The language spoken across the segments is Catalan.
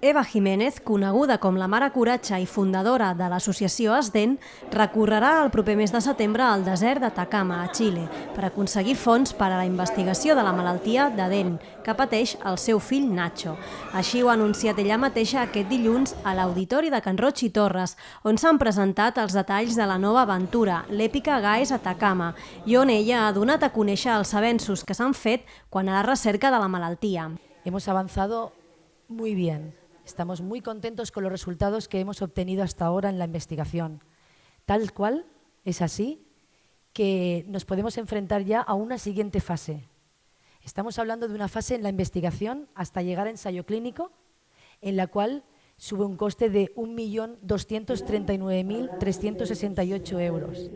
Eva Jiménez, coneguda com la Mare Coratge i fundadora de l'associació ASDEN, recorrerà el proper mes de setembre al desert d'Atacama, a Xile, per aconseguir fons per a la investigació de la malaltia de Dehn, que pateix el seu fill Nacho. Així ho ha anunciat ella mateixa aquest dilluns a l'Auditori de Can Roig i Torres, on s'han presentat els detalls de la nova aventura, l'èpica Gaes Atacama, i on ella ha donat a conèixer els avenços que s'han fet quant a la recerca de la malaltia. Hemos avanzado muy bien. Estamos muy contentos con los resultados que hemos obtenido hasta ahora en la investigación. Tal cual es así que nos podemos enfrentar ya a una siguiente fase. Estamos hablando de una fase en la investigación hasta llegar a ensayo clínico, en la cual sube un coste de 1.239.368 euros.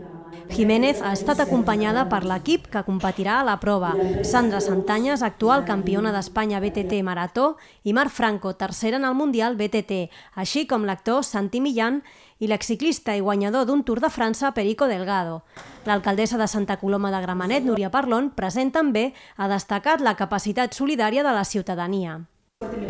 Jiménez ha estat acompanyada per l'equip que competirà a la prova. Sandra Santanyes, actual campiona d'Espanya BTT Marató, i Marc Franco, tercera en el Mundial BTT, així com l'actor Santi Millán i l'exciclista i guanyador d'un Tour de França Perico Delgado. L'alcaldessa de Santa Coloma de Gramenet, Núria Parlon, present també, ha destacat la capacitat solidària de la ciutadania.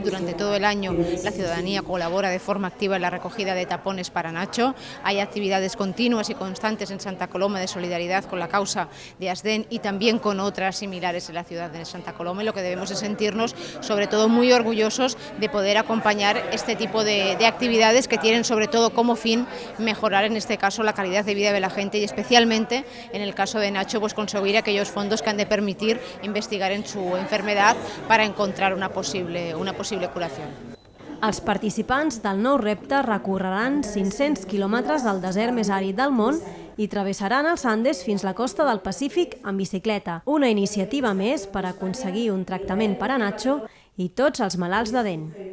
Durante todo el año la ciudadanía colabora de forma activa en la recogida de tapones para Nacho. Hay actividades continuas y constantes en Santa Coloma de solidaridad con la causa de ASDEN y también con otras similares en la ciudad de Santa Coloma, y lo que debemos es sentirnos sobre todo muy orgullosos de poder acompañar este tipo de actividades que tienen sobre todo como fin mejorar en este caso la calidad de vida de la gente y especialmente en el caso de Nacho pues conseguir aquellos fondos que han de permitir investigar en su enfermedad para encontrar una posible curació. Els participants del nou repte recorreran 500 quilòmetres del desert més àrid del món i travessaran els Andes fins a la costa del Pacífic en bicicleta, una iniciativa més per aconseguir un tractament per a Nacho i tots els malalts de Dehn.